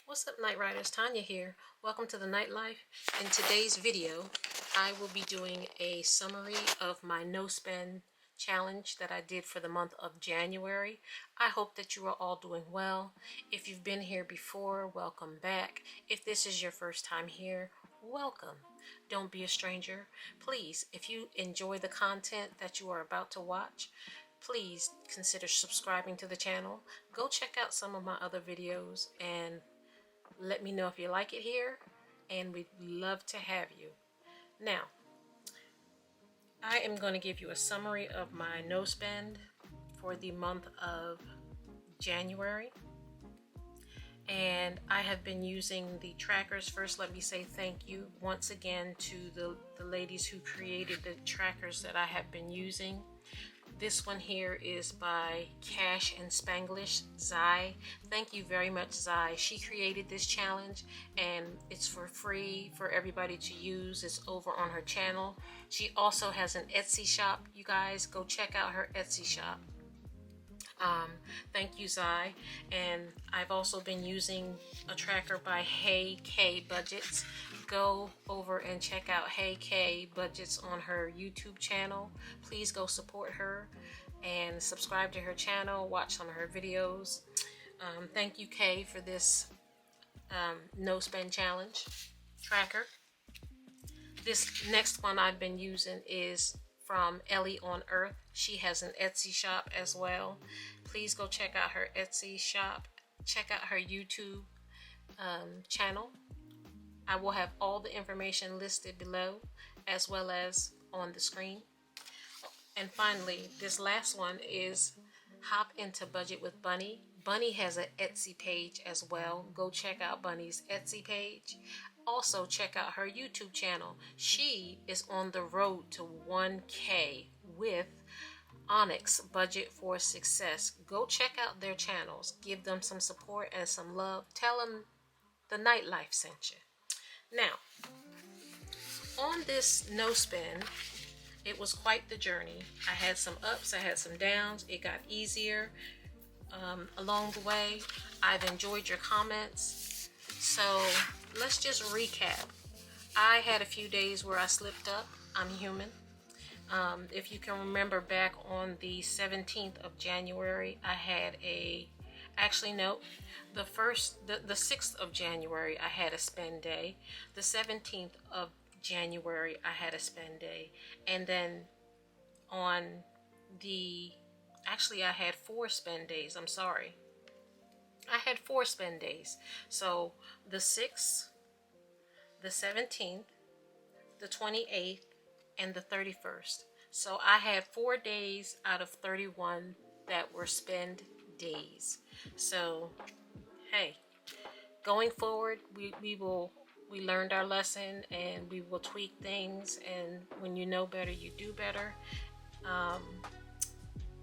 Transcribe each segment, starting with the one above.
What's up, Night Riders? Tanya here. Welcome to the Nightlife. In today's video, I will be doing a summary of my no spend challenge that I did for the month of January. I hope that you are all doing well. If you've been here before, welcome back. If this is your first time here, welcome. Don't be a stranger. Please, if you enjoy the content that you are about to watch, please consider subscribing to the channel. Go check out some of my other videos and let me know if you like it here, and we'd love to have you. Now, I am going to give you a summary of my no spend for the month of January. And I have been using the trackers. First, let me say thank you once again to the ladies who created the trackers that I have been using. This one here is by Cash and Spanglish, Zai. Thank you very much, Zai. She created this challenge and it's for free for everybody to use. It's over on her channel. She also has an Etsy shop. You guys go check out her Etsy shop. Thank you, Zai. And I've also been using a tracker by Hey K Budgets. Go over and check out Hey K Budgets on her YouTube channel. Please go support her and subscribe to her channel. Watch some of her videos. Thank you, Kay, for this no spend challenge tracker. This next one I've been using is from Ellie on Earth. She has an Etsy shop as well. Please go check out her Etsy shop. Check out her YouTube channel. I will have all the information listed below as well as on the screen. And finally, this last one is Hop Into Budget with Bunny. Bunny has an Etsy page as well. Go check out Bunny's Etsy page. Also check out her YouTube channel. She is on the road to 1K with Onyx Budget for Success. Go check out their channels. Give them some support and some love. Tell them the Nightlife sent you. Now, on this no spend, it was quite the journey. I had some ups, I had some downs. It got easier along the way. I've enjoyed your comments. So let's just recap. I had a few days where I slipped up. I'm human. If you can remember back on the 17th of January, I had the 6th of January, I had a spend day. The 17th of January, I had a spend day. And then on I had 4 spend days. I'm sorry. I had 4 spend days. So the 6th, the 17th, the 28th, and the 31st. So I had 4 days out of 31 that were spend days. So hey, going forward, we learned our lesson and we will tweak things, and when you know better, you do better.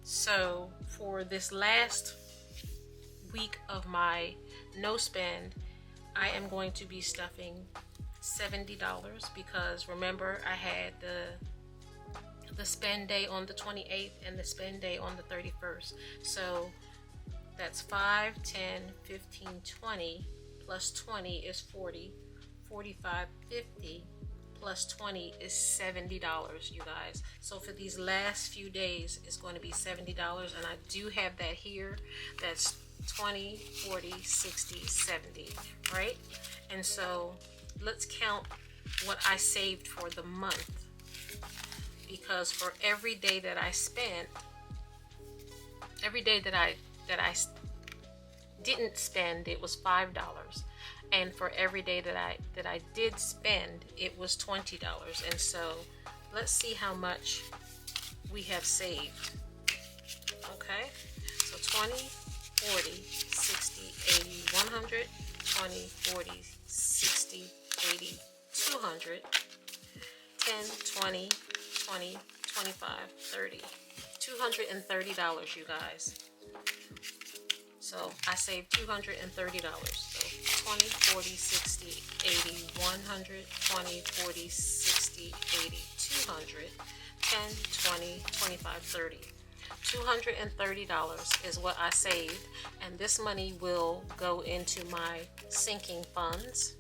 So for this last week of my no spend, I am going to be stuffing $70 because remember I had the spend day on the 28th and the spend day on the 31st. So that's 5, 10, 15, 20 plus 20 is 40, 45, 50 plus 20 is $70, you guys. So for these last few days, it's going to be $70, and I do have that here. That's 20, 40, 60, 70, right? And so let's count what I saved for the month, because for every day that I spent, every day that I didn't spend, it was $5, and for every day that I did spend, it was $20. And so let's see how much we have saved. Okay, so 20, 40, 60, 80, 100, 20, 40, 60, 80, 200, 10, 20, 20, 25, 30, $230, you guys. So I saved $230. So 20, 40, 60, 80, 100, 20, 40, 60, 80, 200, 10, 20, 25, 30. $230 is what I saved, and this money will go into my sinking funds.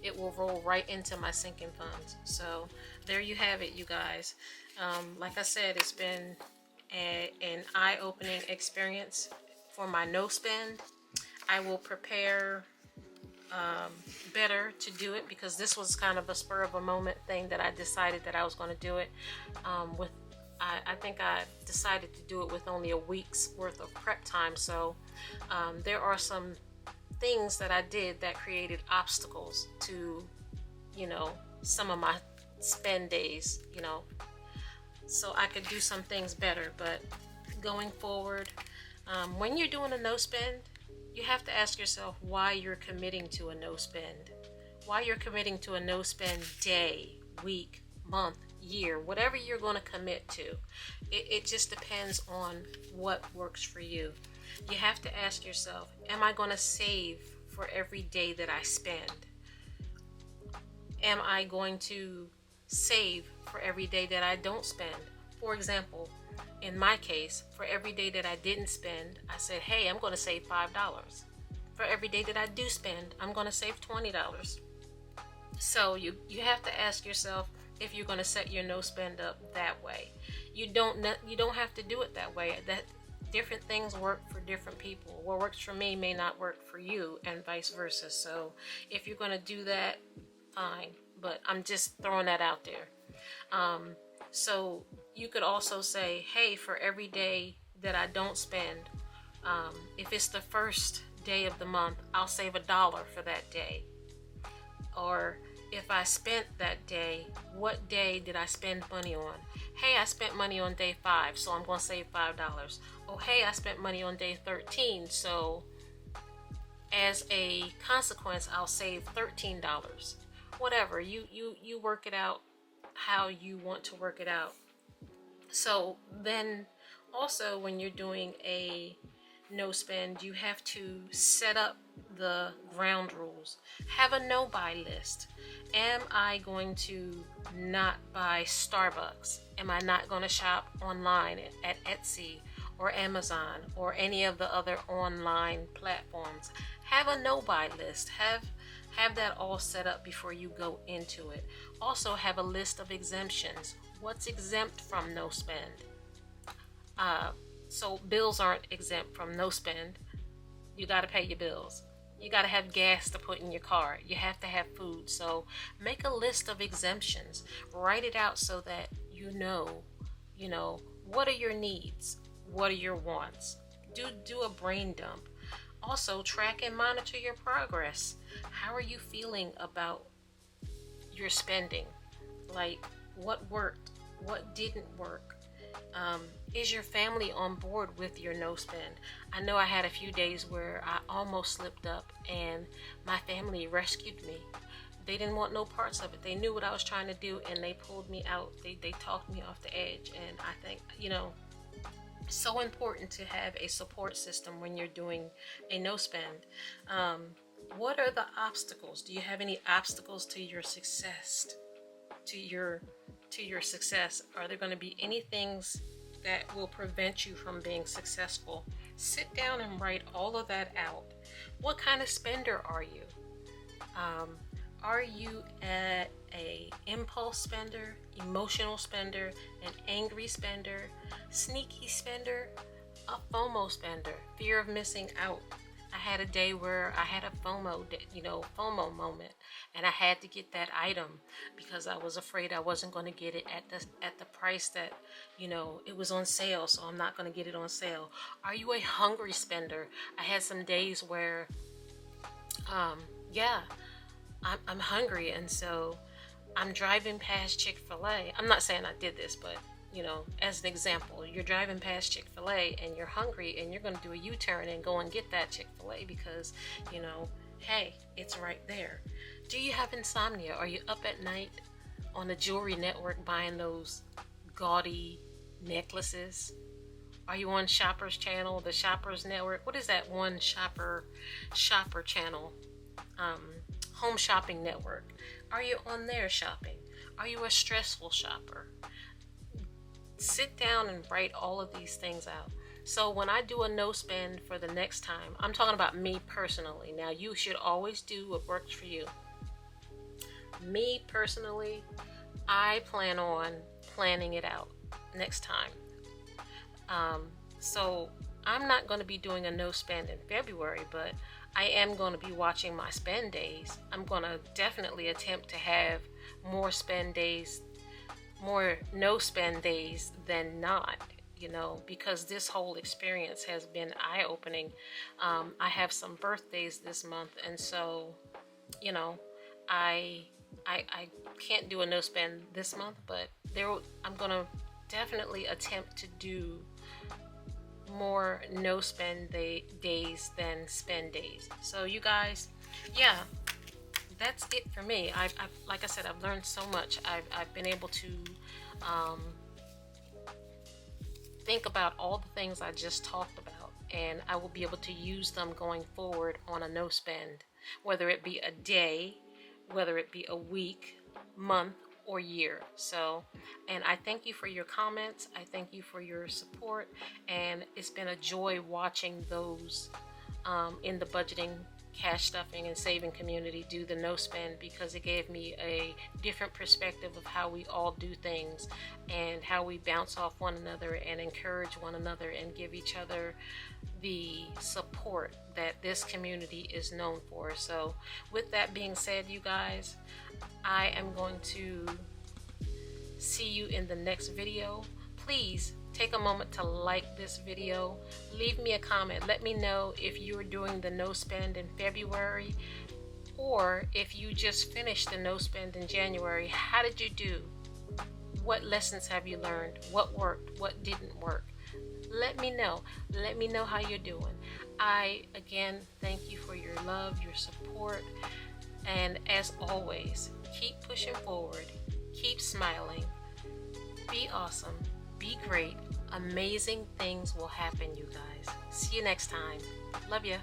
It will roll right into my sinking funds. So there you have it, you guys. Like I said, it's been an eye-opening experience for my no spend. I will prepare better to do it, because this was kind of a spur of a moment thing that I decided that I was going to do it I think I decided to do it with only a week's worth of prep time. So there are some things that I did that created obstacles to, some of my spend days, so I could do some things better. But going forward, when you're doing a no spend, you have to ask yourself why you're committing to a no spend, why you're committing to a no spend day, week, month, year, whatever you're going to commit to. It just depends on what works for you. You have to ask yourself, am I going to save for every day that I spend? Am I going to save for every day that I don't spend? For example, in my case, for every day that I didn't spend, I said, hey, I'm going to save $5. For every day that I do spend, I'm going to save $20. So you have to ask yourself if you're going to set your no spend up that way. You don't have to do it that way. That different things work for different people. What works for me may not work for you, and vice versa. So if you're going to do that, fine. But I'm just throwing that out there. So you could also say, hey, for every day that I don't spend, if it's the first day of the month, I'll save $1 for that day. Or if I spent that day, what day did I spend money on? Hey, I spent money on day 5, so I'm going to save $5. Oh, hey, I spent money on day 13, so as a consequence, I'll save $13. Whatever, you work it out how you want to work it out. So then also when you're doing a no spend, you have to set up the ground rules. Have a no buy list. Am I going to not buy Starbucks? Am I not going to shop online at Etsy or Amazon or any of the other online platforms? Have a no buy list. Have that all set up before you go into it. Also have a list of exemptions. What's exempt from no spend? So bills aren't exempt from no spend. You got to pay your bills. You got to have gas to put in your car. You have to have food. So make a list of exemptions. Write it out so that you know, what are your needs? What are your wants? Do a brain dump. Also, track and monitor your progress. How are you feeling about your spending? Like, what worked? What didn't work? Is your family on board with your no spend? I know I had a few days where I almost slipped up and my family rescued me. They didn't want no parts of it. They knew what I was trying to do and they pulled me out. They talked me off the edge. And I think, so important to have a support system when you're doing a no spend. What are the obstacles? Do you have any obstacles to your success? To your success? Are there going to be any things that will prevent you from being successful? Sit down and write all of that out. What kind of spender are you? Are you a impulse spender, emotional spender, an angry spender, sneaky spender, a FOMO spender, fear of missing out? I had a day where I had a FOMO moment, and I had to get that item because I was afraid I wasn't going to get it at the price that, it was on sale, so I'm not going to get it on sale. Are you a hungry spender? I had some days where, I'm hungry, and so I'm driving past Chick-fil-A. I'm not saying I did this, but as an example, you're driving past Chick-fil-A and you're hungry and you're going to do a U-turn and go and get that Chick-fil-A because, hey, it's right there. Do you have insomnia? Are you up at night on the jewelry network buying those gaudy necklaces? Are you on Shopper's channel, the Shopper's network? What is that one shopper channel? Home shopping network. Are you on there shopping? Are you a stressful shopper? sit down and write all of these things out. So when I do a no spend for the next time, I'm talking about me personally. Now, you should always do what works for you. Me personally, I plan on planning it out next time. So I'm not going to be doing a no spend in February, but I am going to be watching my spend days. I'm going to definitely attempt to have more spend days, more no spend days than not, you know, because this whole experience has been eye-opening. I have some birthdays this month, and so, you know, I can't do a no spend this month, but I'm going to definitely attempt to do more no spend days than spend days. So you guys, yeah, that's it for me. I've like I said, I've learned so much. I've been able to think about all the things I just talked about, and I will be able to use them going forward on a no spend, whether it be a day, whether it be a week, month, or year. So, and I thank you for your comments. I thank you for your support, and it's been a joy watching those in the budgeting, cash stuffing, and saving community do the no spend, because it gave me a different perspective of how we all do things and how we bounce off one another and encourage one another and give each other the support that this community is known for. So with that being said, you guys, I am going to see you in the next video. Please take a moment to like this video. Leave me a comment. Let me know if you're doing the no spend in February, or if you just finished the no spend in January. How did you do? What lessons have you learned? What worked? What didn't work? Let me know. Let me know how you're doing. I, again, thank you for your love, your support, and as always, keep pushing forward, keep smiling, be awesome, be great. Amazing things will happen, you guys. See you next time. Love ya.